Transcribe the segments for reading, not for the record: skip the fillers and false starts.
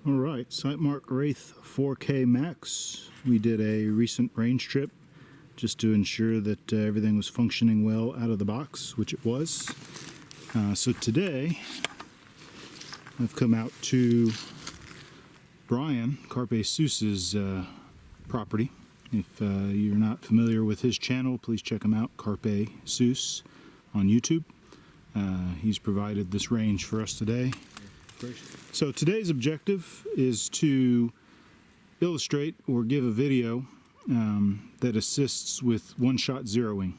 Alright, Sightmark Wraith 4K Max. We did a recent range trip just to ensure that everything was functioning well out of the box, which it was. So today I've come out to Brian, Carpe Seuss's property. If you're not familiar with his channel, please check him out, Carpe Seuss on YouTube. He's provided this range for us today. So today's objective is to illustrate or give a video that assists with one-shot zeroing.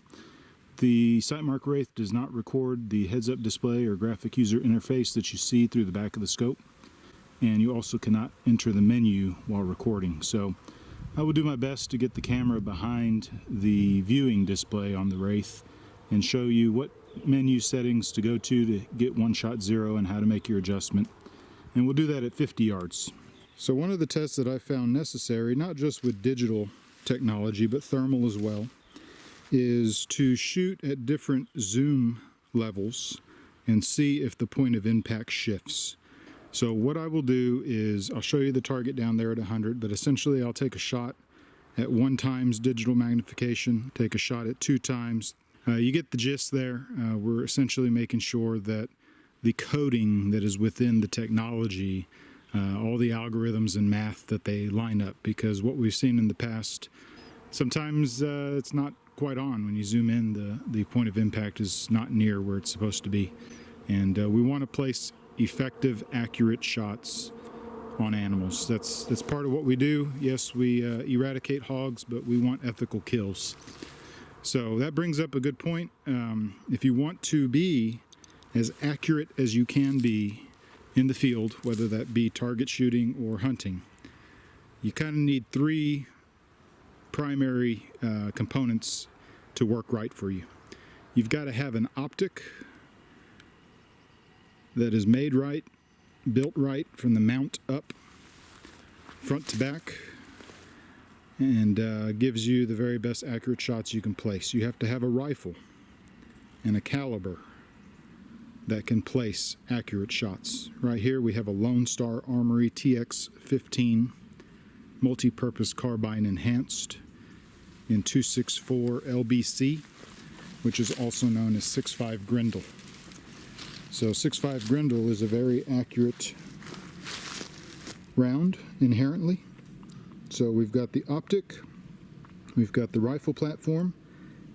The Sightmark Wraith does not record the heads-up display or graphic user interface that you see through the back of the scope, and you also cannot enter the menu while recording. So I will do my best to get the camera behind the viewing display on the Wraith and show you what menu settings to go to get one-shot zero and how to make your adjustment. And we'll do that at 50 yards. So one of the tests that I found necessary, not just with digital technology but thermal as well, is to shoot at different zoom levels and see if the point of impact shifts. So what I will do is I'll show you the target down there at 100, but essentially I'll take a shot at 1 times digital magnification, take a shot at 2 times. You get the gist there. We're essentially making sure that the coding that is within the technology, all the algorithms and math, that they line up, because what we've seen in the past, sometimes it's not quite on. When you zoom in, the point of impact is not near where it's supposed to be. And we want to place effective, accurate shots on animals. That's part of what we do. Yes, we eradicate hogs, but we want ethical kills. So that brings up a good point. If you want to be as accurate as you can be in the field, whether that be target shooting or hunting, you kind of need 3 primary components to work right for you. You've got to have an optic that is made right, built right from the mount up, front to back, and gives you the very best accurate shots you can place. You have to have a rifle and a caliber that can place accurate shots. Right here we have a Lone Star Armory TX15 multi-purpose carbine enhanced in 264 LBC, which is also known as 6.5 Grendel. So 6.5 Grendel is a very accurate round inherently. So we've got the optic, we've got the rifle platform,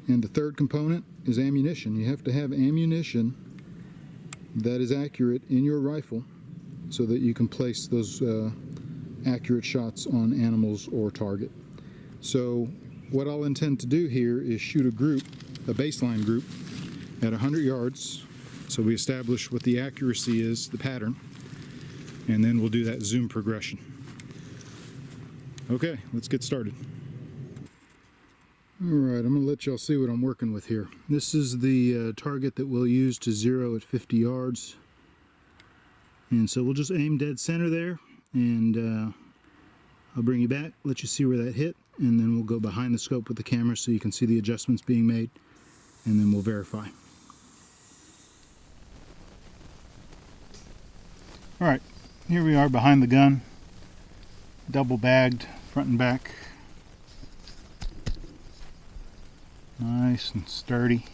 and the third component is ammunition. You have to have ammunition that is accurate in your rifle so that you can place those accurate shots on animals or target. So what I'll intend to do here is shoot a baseline group at 100 yards, so we establish what the accuracy is, the pattern, and then we'll do that zoom progression. Okay, let's get started. Alright, I'm going to let y'all see what I'm working with here. This is the target that we'll use to zero at 50 yards. And so we'll just aim dead center there, and I'll bring you back, let you see where that hit, and then we'll go behind the scope with the camera so you can see the adjustments being made, and then we'll verify. Alright, here we are behind the gun, double bagged front and back. Nice and sturdy.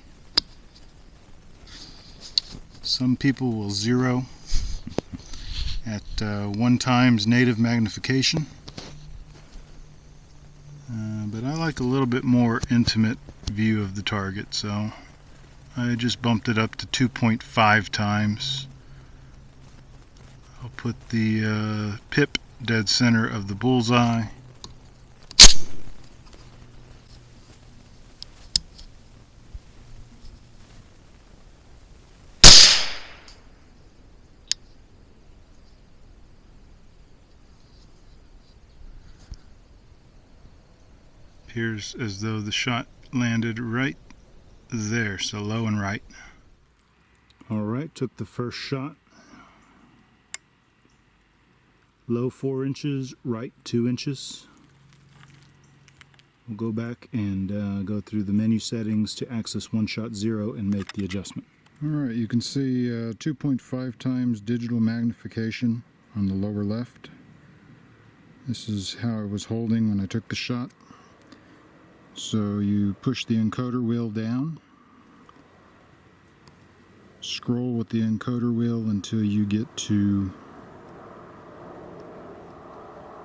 Some people will zero at 1 times native magnification, but I like a little bit more intimate view of the target, so I just bumped it up to 2.5 times. I'll put the pip dead center of the bullseye. Appears as though the shot landed right there, so low and right. Alright, took the first shot. Low 4 inches, right 2 inches. We'll go back and go through the menu settings to access one-shot zero and make the adjustment. Alright, you can see 2.5 times digital magnification on the lower left. This is how I was holding when I took the shot. So you push the encoder wheel down, scroll with the encoder wheel until you get to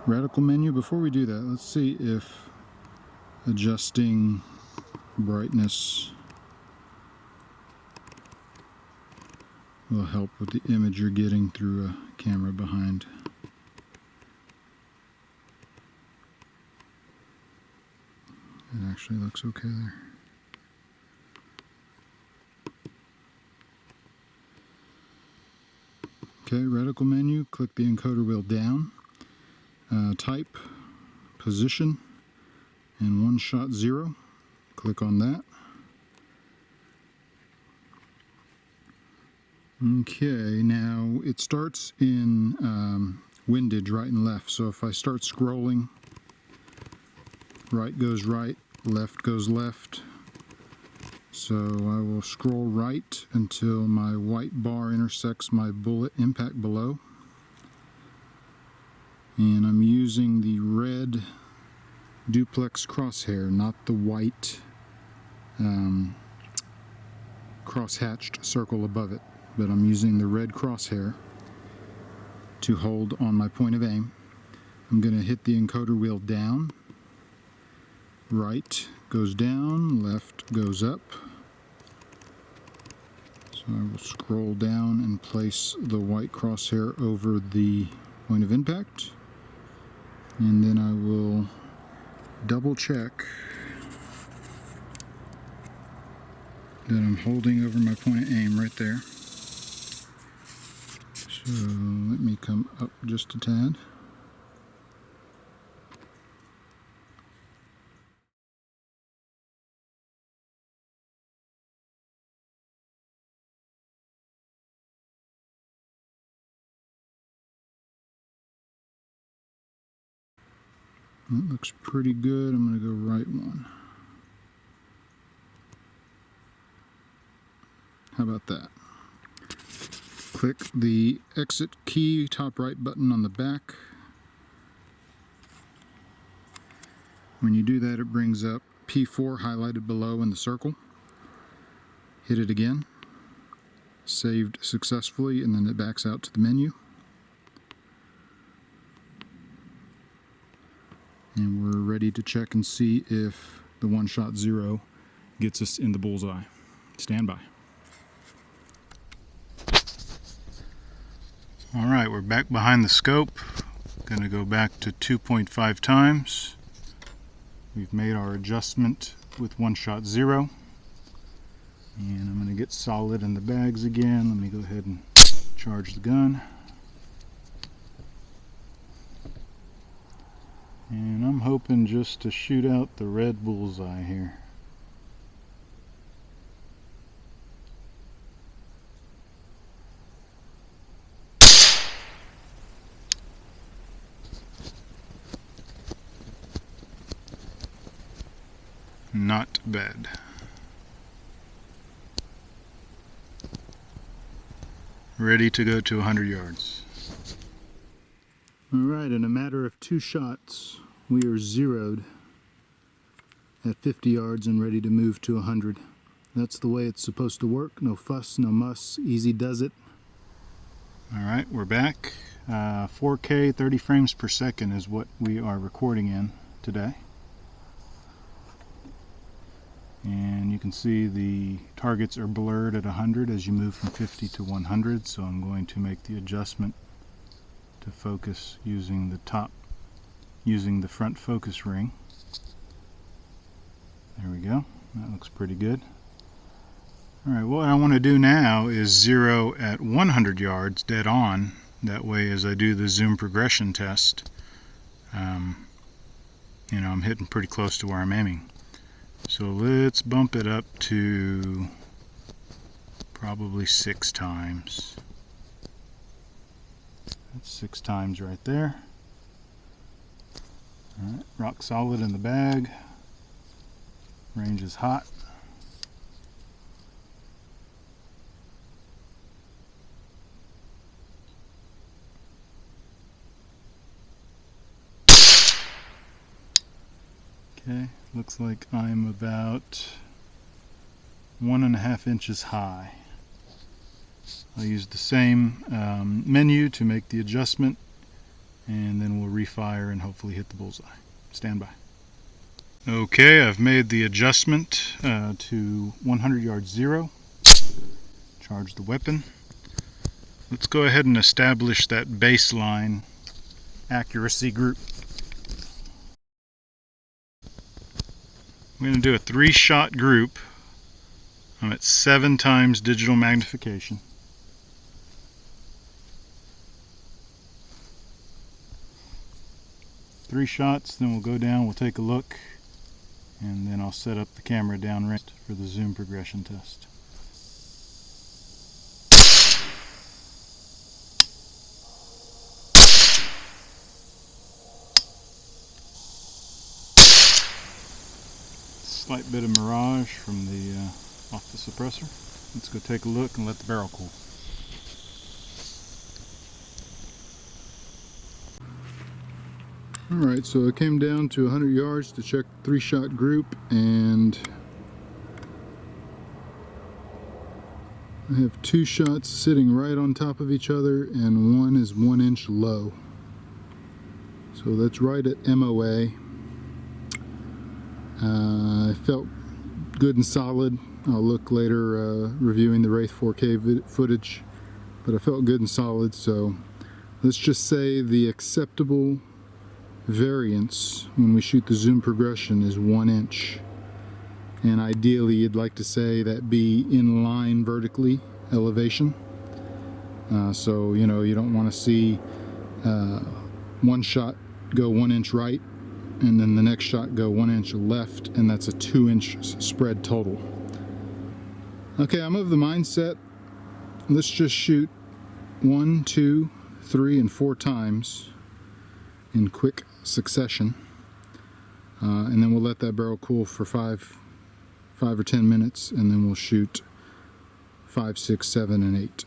reticle menu. Before we do that, let's see if adjusting brightness will help with the image you're getting through a camera behind. It actually looks okay there. Okay, reticle menu, click the encoder wheel down, type, position, and 1-shot 0. Click on that. Okay, now it starts in windage right and left. So if I start scrolling, right goes right, left goes left. So I will scroll right until my white bar intersects my bullet impact below. And I'm using the red duplex crosshair, not the white cross-hatched circle above it. But I'm using the red crosshair to hold on my point of aim. I'm going to hit the encoder wheel down. Right goes down, left goes up. So I will scroll down and place the white crosshair over the point of impact. And then I will double check that I'm holding over my point of aim right there. So let me come up just a tad. That looks pretty good. I'm going to go right one. How about that? Click the exit key, top right button on the back. When you do that, it brings up P4 highlighted below in the circle. Hit it again. Saved successfully, and then it backs out to the menu. And we're ready to check and see if the 1-shot 0 gets us in the bullseye. Stand by. Alright, we're back behind the scope. Going to go back to 2.5 times. We've made our adjustment with 1-shot 0. And I'm going to get solid in the bags again. Let me go ahead and charge the gun. And I'm hoping just to shoot out the red bullseye here. Not bad. Ready to go to 100 yards. Alright, in a matter of 2 shots, we are zeroed at 50 yards and ready to move to 100. That's the way it's supposed to work. No fuss, no muss. Easy does it. Alright, we're back. 4K 30 frames per second is what we are recording in today. And you can see the targets are blurred at 100 as you move from 50 to 100, so I'm going to make the adjustment to focus using the front focus ring. There we go. That looks pretty good. Alright, what I want to do now is zero at 100 yards dead on. That way, as I do the zoom progression test, you know, I'm hitting pretty close to where I'm aiming. So let's bump it up to probably 6 times. That's 6 times right there. Alright, rock solid in the bag. Range is hot. Okay, looks like I'm about 1.5 inches high. I'll use the same menu to make the adjustment, and then we'll refire and hopefully hit the bullseye. Stand by. Okay, I've made the adjustment to 100 yards 0. Charge the weapon. Let's go ahead and establish that baseline accuracy group. We're going to do a 3-shot group. I'm at 7 times digital magnification. Three shots, then we'll go down, we'll take a look, and then I'll set up the camera downrange for the zoom progression test. Slight bit of mirage from the off the suppressor. Let's go take a look and let the barrel cool. Alright, so I came down to 100 yards to check the 3-shot group, and I have 2 shots sitting right on top of each other, and one is 1 inch low. So that's right at MOA. I felt good and solid. I'll look later reviewing the Wraith 4K footage, but I felt good and solid, so let's just say the acceptable variance when we shoot the zoom progression is 1 inch, and ideally you'd like to say that be in line vertically elevation. So you know, you don't want to see one shot go 1 inch right and then the next shot go 1 inch left, and that's a 2 inch spread total. Okay, I'm of the mindset, let's just shoot 1, 2, 3, and 4 times in quick succession, and then we'll let that barrel cool for 5 or 10 minutes, and then we'll shoot 5, 6, 7, and 8.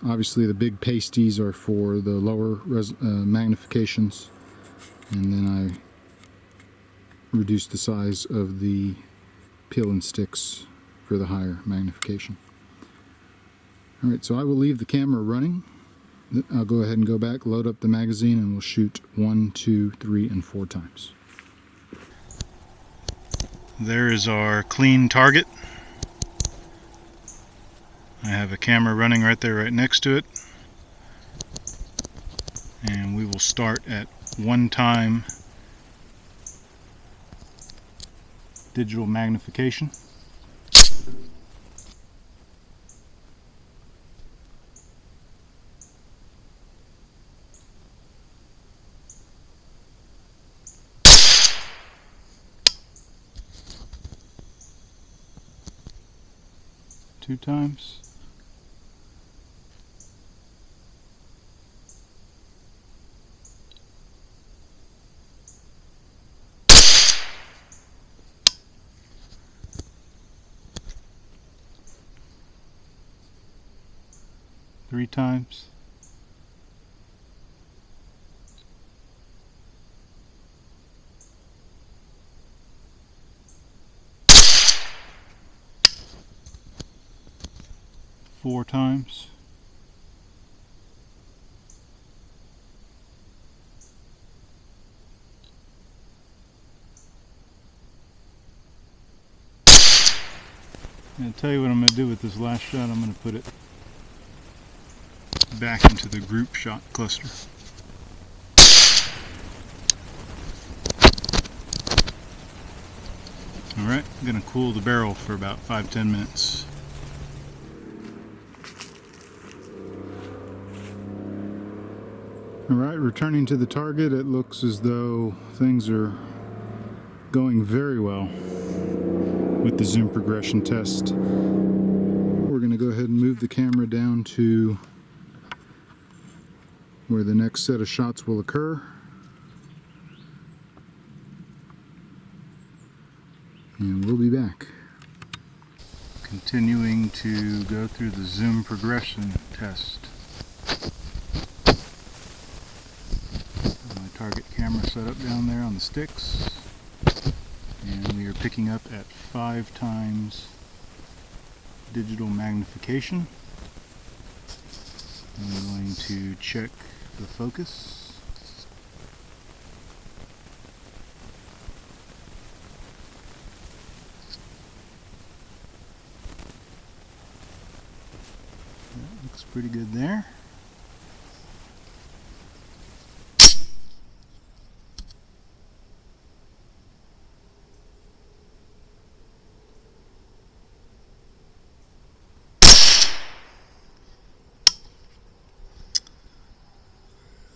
Obviously the big pasties are for the lower magnifications, and then I reduce the size of the peel and sticks for the higher magnification. Alright, so I will leave the camera running. I'll go ahead and go back, load up the magazine, and we'll shoot 1, 2, 3, and 4 times. There is our clean target. I have a camera running right there, right next to it. And we will start at 1 time digital magnification. Two times. Three times. Four times. I'll tell you what I'm going to do with this last shot. I'm going to put it back into the group shot cluster. Alright, I'm going to cool the barrel for about 5-10 minutes. Alright, returning to the target, it looks as though things are going very well with the zoom progression test. We're going to go ahead and move the camera down to where the next set of shots will occur. And we'll be back. Continuing to go through the zoom progression test. My target camera set up down there on the sticks. And we are picking up at 5 times digital magnification. I'm going to check the focus. That looks pretty good there.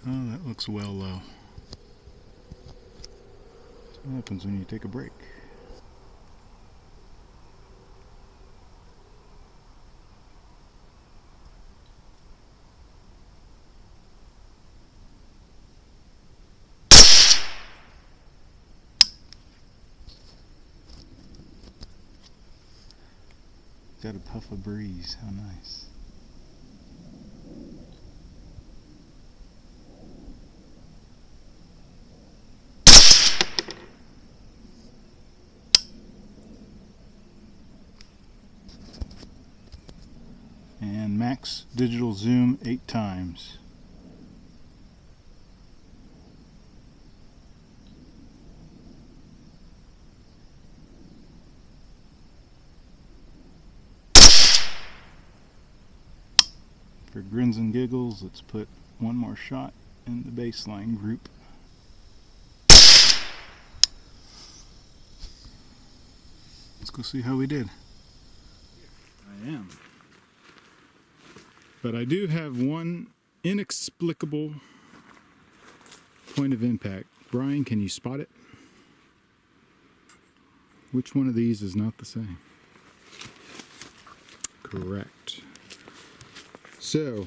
Oh, that looks well low. That's what happens when you take a break. Got a puff of breeze, how nice. And max digital zoom 8 times. For grins and giggles, let's put one more shot in the baseline group. Let's go see how we did. I am. But I do have one inexplicable point of impact. Brian, can you spot it? Which one of these is not the same? Correct. So,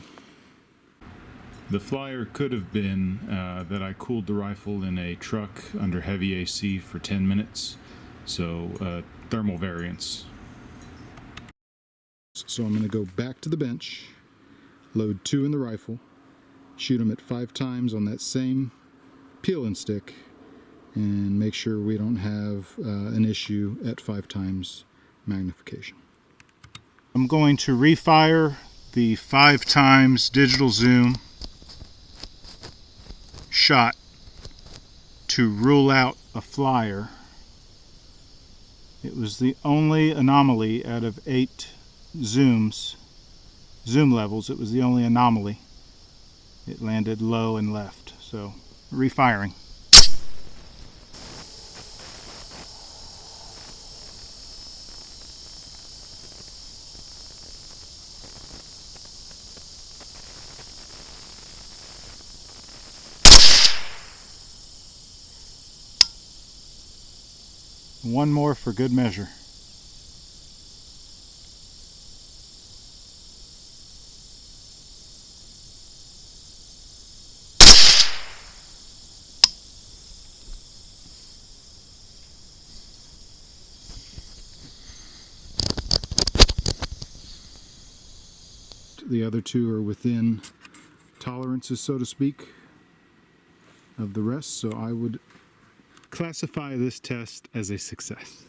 the flyer could have been that I cooled the rifle in a truck under heavy AC for 10 minutes. So, thermal variance. So I'm going to go back to the bench, load 2 in the rifle, shoot them at 5 times on that same peel and stick, and make sure we don't have an issue at 5 times magnification. I'm going to refire the 5 times digital zoom shot to rule out a flyer. It was the only anomaly out of 8 zoom levels. It was the only anomaly. It landed low and left. So, refiring. One more for good measure. The other 2 are within tolerances, so to speak, of the rest, so I would classify this test as a success.